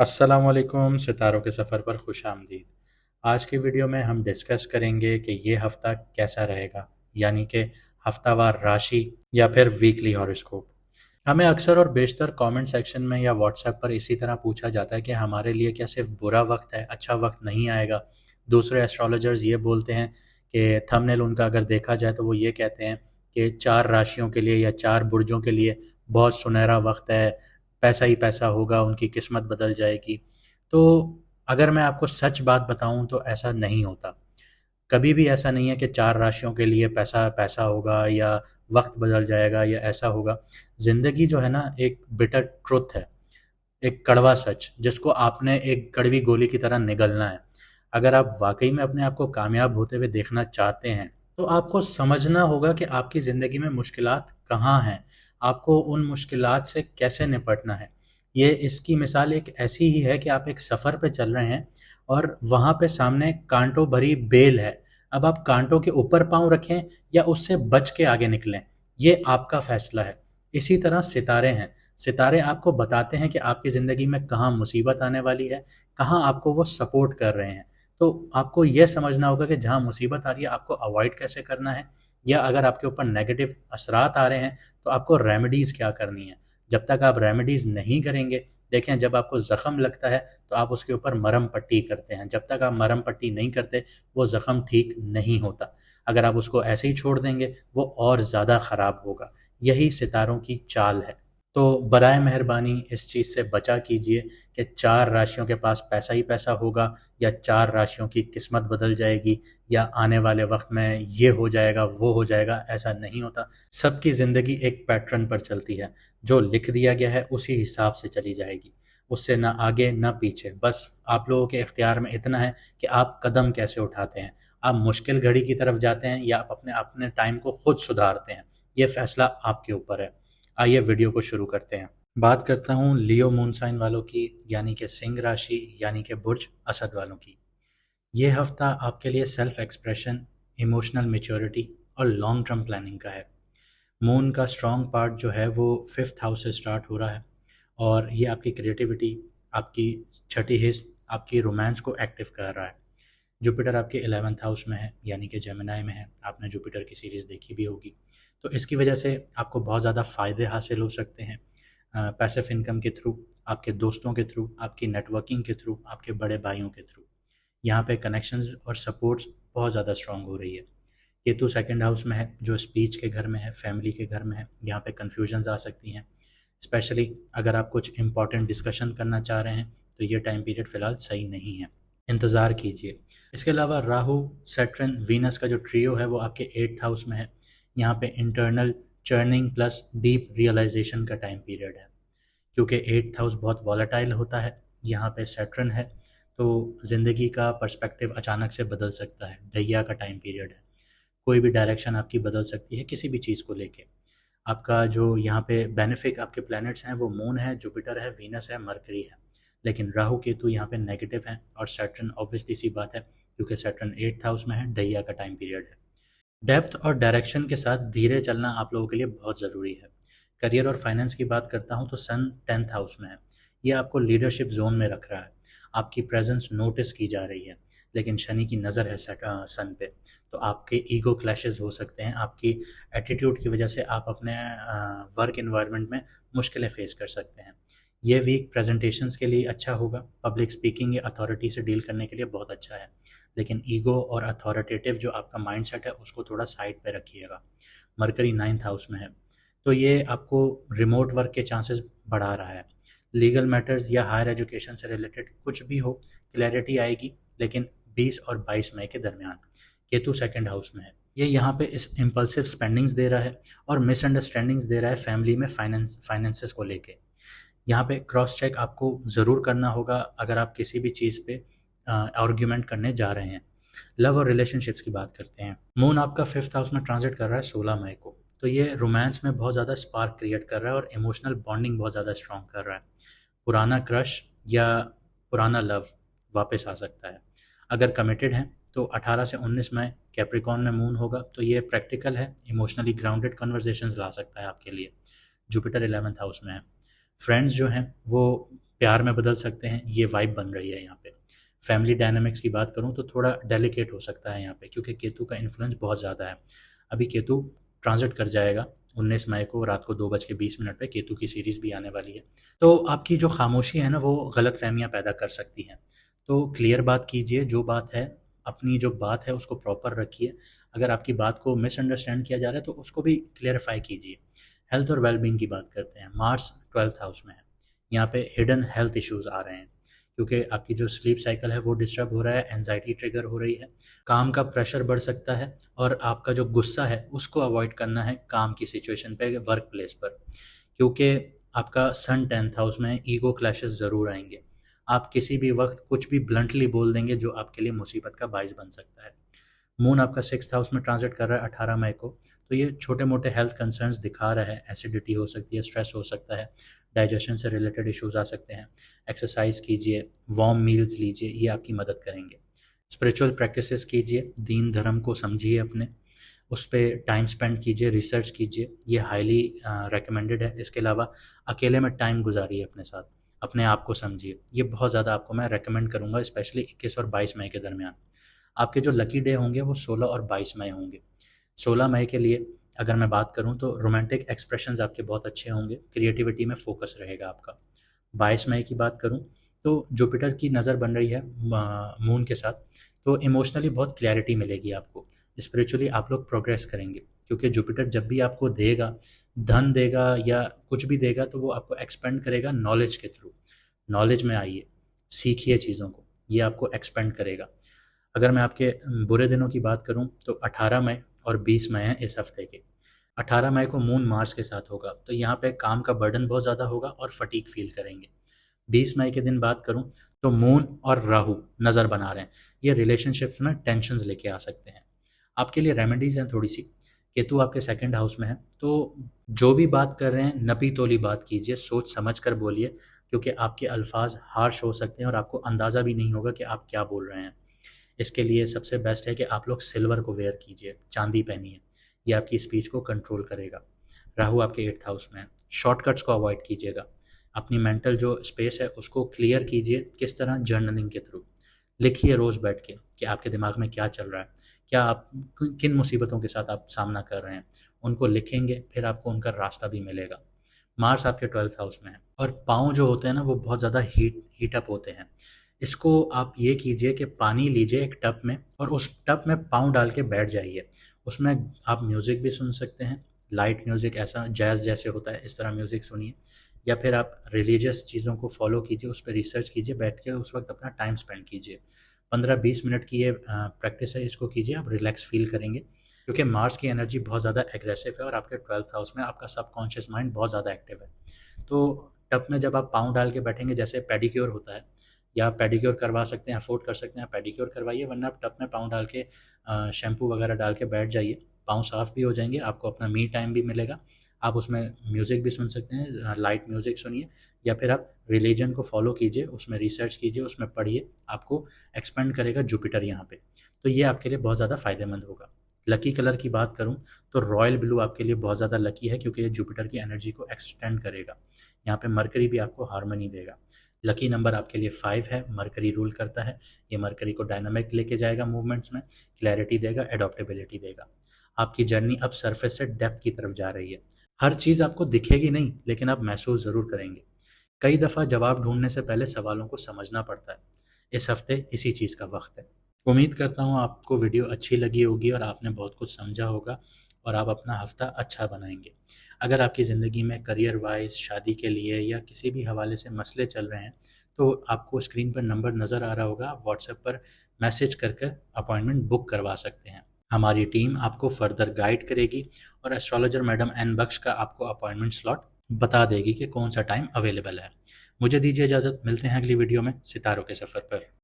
अस्सलामुअलैकुम सितारों के सफ़र पर खुश आमदीद। आज की वीडियो में हम डिस्कस करेंगे कि ये हफ़्ता कैसा रहेगा, यानी कि हफ्तावार राशि या फिर वीकली हॉरोस्कोप। हमें अक्सर और बेशतर कमेंट सेक्शन में या व्हाट्सएप पर इसी तरह पूछा जाता है कि हमारे लिए क्या सिर्फ बुरा वक्त है, अच्छा वक्त नहीं आएगा। दूसरे एस्ट्रोलॉजर्स ये बोलते हैं कि थंबनेल उनका अगर देखा जाए तो वो ये कहते हैं कि चार राशियों के लिए या चार बुर्जों के लिए बहुत सुनहरा वक्त है, पैसा ही पैसा होगा, उनकी किस्मत बदल जाएगी। तो अगर मैं आपको सच बात बताऊं तो ऐसा नहीं होता। कभी भी ऐसा नहीं है कि चार राशियों के लिए पैसा पैसा होगा या वक्त बदल जाएगा या ऐसा होगा। ज़िंदगी जो है ना, एक बिटर ट्रुथ है, एक कड़वा सच जिसको आपने एक कड़वी गोली की तरह निगलना है। अगर आप वाकई में अपने आप को कामयाब होते हुए देखना चाहते हैं तो आपको समझना होगा कि आपकी ज़िंदगी में मुश्किलात कहाँ हैं, आपको उन मुश्किलात से कैसे निपटना है। ये इसकी मिसाल एक ऐसी ही है कि आप एक सफ़र पे चल रहे हैं और वहाँ पे सामने कांटों भरी बेल है। अब आप कांटों के ऊपर पाँव रखें या उससे बच के आगे निकलें, ये आपका फैसला है। इसी तरह सितारे हैं। सितारे आपको बताते हैं कि आपकी ज़िंदगी में कहाँ मुसीबत आने वाली है, कहाँ आपको वो सपोर्ट कर रहे हैं। तो आपको ये समझना होगा कि जहाँ मुसीबत आ रही है आपको अवॉइड कैसे करना है, या अगर आपके ऊपर नेगेटिव असरात आ रहे हैं तो आपको रेमेडीज़ क्या करनी है। जब तक आप रेमेडीज़ नहीं करेंगे, देखें, जब आपको ज़ख्म लगता है तो आप उसके ऊपर मरहम पट्टी करते हैं। जब तक आप मरहम पट्टी नहीं करते वो ज़ख्म ठीक नहीं होता। अगर आप उसको ऐसे ही छोड़ देंगे वो और ज़्यादा ख़राब होगा। यही सितारों की चाल है। तो बराए मेहरबानी इस चीज़ से बचा कीजिए कि चार राशियों के पास पैसा ही पैसा होगा या चार राशियों की किस्मत बदल जाएगी या आने वाले वक्त में ये हो जाएगा वो हो जाएगा। ऐसा नहीं होता। सबकी ज़िंदगी एक पैटर्न पर चलती है। जो लिख दिया गया है उसी हिसाब से चली जाएगी, उससे ना आगे ना पीछे। बस आप लोगों के इख्तियार में इतना है कि आप कदम कैसे उठाते हैं। आप मुश्किल घड़ी की तरफ जाते हैं या आप अपने अपने टाइम को खुद सुधारते हैं, ये फैसला आपके ऊपर है। आइए वीडियो को शुरू करते हैं। बात करता हूँ लियो मून साइन वालों की, यानी कि सिंह राशि, यानी कि बुर्ज असद वालों की। ये हफ्ता आपके लिए सेल्फ एक्सप्रेशन, इमोशनल मैच्योरिटी और लॉन्ग टर्म प्लानिंग का है। मून का स्ट्रॉन्ग पार्ट जो है वो फिफ्थ हाउस से स्टार्ट हो रहा है और ये आपकी क्रिएटिविटी, आपकी छठी हिस्स, आपकी रोमांस को एक्टिव कर रहा है। जुपिटर आपके 11th हाउस में है, यानी कि जेमिनाई में है। आपने जुपिटर की सीरीज़ देखी भी होगी। तो इसकी वजह से आपको बहुत ज़्यादा फ़ायदे हासिल हो सकते हैं, पैसिव इनकम के थ्रू, आपके दोस्तों के थ्रू, आपकी नेटवर्किंग के थ्रू, आपके बड़े भाइयों के थ्रू। यहाँ पे कनेक्शंस और सपोर्ट्स बहुत ज़्यादा स्ट्रांग हो रही है। केतु सेकंड हाउस में है जो स्पीच के घर में है, फैमिली के घर में है। यहाँ पे कन्फ्यूजन्स आ सकती हैं, स्पेशली अगर आप कुछ इंपॉर्टेंट डिस्कशन करना चाह रहे हैं तो ये टाइम पीरियड फ़िलहाल सही नहीं है, इंतज़ार कीजिए। इसके अलावा राहु, सैटर्न, वीनस का जो ट्रियो है वो आपके 8th हाउस में है। यहाँ पे internal churning plus deep realisation का टाइम पीरियड है। क्योंकि 8th हाउस बहुत वॉलेटाइल होता है, यहाँ पे सैटर्न है, तो ज़िंदगी का पर्सपेक्टिव अचानक से बदल सकता है। ढैया का टाइम पीरियड है, कोई भी डायरेक्शन आपकी बदल सकती है किसी भी चीज़ को लेके। आपका जो यहाँ पे बेनिफिक आपके प्लैनेट्स हैं वो मून है, जुपिटर है, वीनस है, मरकरी है। लेकिन राहु केतु यहाँ पे नेगेटिव हैं और सैटर्न ऑब्वियसली सी बात है क्योंकि सैटर्न 8th हाउस में है, ढैया का टाइम पीरियड है। डेप्थ और डायरेक्शन के साथ धीरे चलना आप लोगों के लिए बहुत ज़रूरी है। करियर और फाइनेंस की बात करता हूँ तो सन 10th हाउस में है। ये आपको लीडरशिप जोन में रख रहा है, आपकी प्रेजेंस नोटिस की जा रही है। लेकिन शनि की नज़र है सन पे, तो आपके ईगो क्लैशेस हो सकते हैं। आपकी एटीट्यूड की वजह से आप अपने वर्क इन्वायरमेंट में मुश्किलें फेस कर सकते हैं। ये वीक प्रेजेंटेशंस के लिए अच्छा होगा, पब्लिक स्पीकिंग या अथॉरिटी से डील करने के लिए बहुत अच्छा है। लेकिन ईगो और अथॉरिटेटिव जो आपका माइंडसेट है उसको थोड़ा साइड पे रखिएगा। मरकरी 9th हाउस में है, तो ये आपको रिमोट वर्क के चांसेस बढ़ा रहा है। लीगल मैटर्स या हायर एजुकेशन से रिलेटेड कुछ भी हो, क्लैरिटी आएगी, लेकिन 20 और 22 मई के दरमियान। केतु सेकंड हाउस में है, ये यहाँ पे इस इम्पल्सिव स्पेंडिंग्स दे रहा है और मिसअंडरस्टैंडिंग्स दे रहा है फैमिली में फाइनेंसेस को लेके। यहाँ पे क्रॉस चेक आपको ज़रूर करना होगा अगर आप किसी भी चीज़ पे आर्ग्यूमेंट करने जा रहे हैं। लव और रिलेशनशिप्स की बात करते हैं। मून आपका 5th हाउस में ट्रांजिट कर रहा है 16 मई को, तो ये रोमांस में बहुत ज़्यादा स्पार्क क्रिएट कर रहा है और इमोशनल बॉन्डिंग बहुत ज़्यादा स्ट्रॉन्ग कर रहा है। पुराना क्रश या पुराना लव वापस आ सकता है। अगर कमिटेड हैं तो 18 से 19 मई कैप्रिकॉर्न में मून होगा, तो ये प्रैक्टिकल है, इमोशनली ग्राउंडेड कन्वर्सेशंस ला सकता है आपके लिए। जुपिटर 11th हाउस में है। फ्रेंड्स जो हैं वो प्यार में बदल सकते हैं, ये वाइब बन रही है यहाँ पे। फैमिली डायनामिक्स की बात करूँ तो थोड़ा डेलिकेट हो सकता है यहाँ पे, क्योंकि केतु का इन्फ्लुएंस बहुत ज़्यादा है। अभी केतु ट्रांजिट कर जाएगा 19 मई को रात को 2:20 पे, केतु की सीरीज़ भी आने वाली है। तो आपकी जो खामोशी है ना, वो गलतफ़हमियाँ पैदा कर सकती हैं। तो क्लियर बात कीजिए, जो बात है, अपनी जो बात है उसको प्रॉपर रखिए। अगर आपकी बात को मिसअंडरस्टैंड किया जा रहा है तो उसको भी क्लेरिफ़ाई कीजिए। हेल्थ और वेल-बीइंग की बात करते हैं। मार्स 12th हाउस में है। यहाँ पे हिडन हेल्थ इश्यूज़ आ रहे हैं, क्योंकि आपकी जो स्लीप साइकिल है वो डिस्टर्ब हो रहा है, एंग्ज़ायटी ट्रिगर हो रही है, काम का प्रेशर बढ़ सकता है, और आपका जो गुस्सा है उसको अवॉइड करना है काम की सिचुएशन पे, वर्क प्लेस पर, क्योंकि आपका सन 10th हाउस में, ईगो क्लैशेस ज़रूर आएंगे। आप किसी भी वक्त कुछ भी ब्लंटली बोल देंगे जो आपके लिए मुसीबत का बाइस बन सकता है। मून आपका 6th हाउस में ट्रांजिट कर रहा है 18 मई को, तो ये छोटे मोटे हेल्थ कंसर्न्स दिखा रहा है। एसिडिटी हो सकती है, स्ट्रेस हो सकता है, डाइजेशन से रिलेटेड इश्यूज आ सकते हैं। एक्सरसाइज कीजिए, वार्म मील्स लीजिए, ये आपकी मदद करेंगे। स्पिरिचुअल प्रैक्टिसेस कीजिए, दीन धर्म को समझिए अपने, उस पर टाइम स्पेंड कीजिए, रिसर्च कीजिए, ये हाईली रिकमेंडेड है। इसके अलावा अकेले में टाइम गुजारिए अपने साथ, अपने आप को समझिए, ये बहुत ज़्यादा आपको मैं रेकमेंड करूँगा, स्पेशली 21 और 22 मई के दरमियान। आपके जो लकी डे होंगे वो 16 और 22 मई होंगे। 16 मई के लिए अगर मैं बात करूँ तो रोमांटिक एक्सप्रेशंस आपके बहुत अच्छे होंगे, क्रिएटिविटी में फोकस रहेगा आपका। 22 मई की बात करूँ तो जुपिटर की नज़र बन रही है मून के साथ, तो इमोशनली बहुत क्लैरिटी मिलेगी आपको। स्पिरिचुअली आप लोग प्रोग्रेस करेंगे, क्योंकि जुपिटर जब भी आपको देगा, धन देगा या कुछ भी देगा, तो वो आपको एक्सपेंड करेगा नॉलेज के थ्रू। नॉलेज में आइए, सीखिए चीज़ों को, ये आपको एक्सपेंड करेगा। अगर मैं आपके बुरे दिनों की बात करूं तो 18 मई और 20 मई हैं इस हफ्ते के। 18 मई को मून मार्स के साथ होगा, तो यहाँ पे काम का बर्डन बहुत ज़्यादा होगा और फटीग फील करेंगे। 20 मई के दिन बात करूं तो मून और राहु नज़र बना रहे हैं, ये रिलेशनशिप्स में टेंशन्स लेके आ सकते हैं। आपके लिए रेमेडीज़ हैं थोड़ी सी। केतु आपके 2nd हाउस में है, तो जो भी बात कर रहे हैं नपी तोली बात कीजिए, सोच समझ कर बोलिए, क्योंकि आपके अल्फाज हार्श हो सकते हैं और आपको अंदाज़ा भी नहीं होगा कि आप क्या बोल रहे हैं। इसके लिए सबसे बेस्ट है कि आप लोग सिल्वर को वेयर कीजिए, चांदी पहनिए, ये आपकी स्पीच को कंट्रोल करेगा। राहु आपके 8th हाउस में है। शॉर्टकट्स को अवॉइड कीजिएगा, अपनी मेंटल जो स्पेस है उसको क्लियर कीजिए। किस तरह? जर्नलिंग के थ्रू लिखिए रोज़ बैठ के कि आपके दिमाग में क्या चल रहा है, क्या आप किन मुसीबतों के साथ आप सामना कर रहे हैं, उनको लिखेंगे, फिर आपको उनका रास्ता भी मिलेगा। मार्स आपके 12th हाउस में है, और पाँव जो होते हैं ना वो बहुत ज़्यादा हीटअप होते हैं। इसको आप ये कीजिए कि पानी लीजिए एक टब में, और उस टब में पाँव डाल के बैठ जाइए। उसमें आप म्यूज़िक भी सुन सकते हैं, लाइट म्यूज़िक, ऐसा जैज़ जैसे होता है इस तरह म्यूज़िक सुनिए, या फिर आप रिलीजियस चीज़ों को फॉलो कीजिए, उस पर रिसर्च कीजिए, बैठ के उस वक्त अपना टाइम स्पेंड कीजिए। 15-20 मिनट की ये प्रैक्टिस है, इसको कीजिए, आप रिलैक्स फील करेंगे, क्योंकि मार्स की एनर्जी बहुत ज़्यादा एग्रेसिव है और आपके 12th हाउस में आपका सबकॉन्शियस माइंड बहुत ज़्यादा एक्टिव है। तो टब में जब आप पाँव डाल के बैठेंगे, जैसे पेडिक्योर होता है, या आप पेडिक्योर करवा सकते हैं, अफोर्ड कर सकते हैं, पेडिक्योर करवाइए, वरना आप टब में पाँव डाल के शैम्पू वगैरह डाल के बैठ जाइए। पाँव साफ़ भी हो जाएंगे, आपको अपना मी टाइम भी मिलेगा। आप उसमें म्यूज़िक भी सुन सकते हैं, लाइट म्यूज़िक सुनिए, या फिर आप रिलीजन को फॉलो कीजिए, उसमें रिसर्च कीजिए, उसमें पढ़िए, आपको एक्सपेंड करेगा जुपिटर यहाँ पे। तो ये आपके लिए बहुत ज़्यादा फ़ायदेमंद होगा। लकी कलर की बात करूँ तो रॉयल ब्लू आपके लिए बहुत ज़्यादा लकी है, क्योंकि ये जुपिटर की एनर्जी को एक्सटेंड करेगा। यहाँ पे मरकरी भी आपको हार्मनी देगा। लकी नंबर आपके लिए 5 है, मरकरी रूल करता है। ये मरकरी को डायनामिक लेके जाएगा, मूवमेंट्स में क्लैरिटी देगा, एडॉप्टेबिलिटी देगा। आपकी जर्नी अब सरफेस से डेप्थ की तरफ जा रही है। हर चीज़ आपको दिखेगी नहीं, लेकिन आप महसूस ज़रूर करेंगे। कई दफ़ा जवाब ढूंढने से पहले सवालों को समझना पड़ता है। इस हफ्ते इसी चीज़ का वक्त है। उम्मीद करता हूँ आपको वीडियो अच्छी लगी होगी और आपने बहुत कुछ समझा होगा, और आप अपना हफ्ता अच्छा बनाएंगे। अगर आपकी ज़िंदगी में करियर वाइज, शादी के लिए या किसी भी हवाले से मसले चल रहे हैं, तो आपको स्क्रीन पर नंबर नज़र आ रहा होगा, आप व्हाट्सएप पर मैसेज कर कर अपॉइंटमेंट बुक करवा सकते हैं। हमारी टीम आपको फर्दर गाइड करेगी, और एस्ट्रोलॉजर मैडम एन बख्श का आपको अपॉइंटमेंट स्लॉट बता देगी कि कौन सा टाइम अवेलेबल है। मुझे दीजिए इजाज़त, मिलते हैं अगली वीडियो में सितारों के सफ़र पर।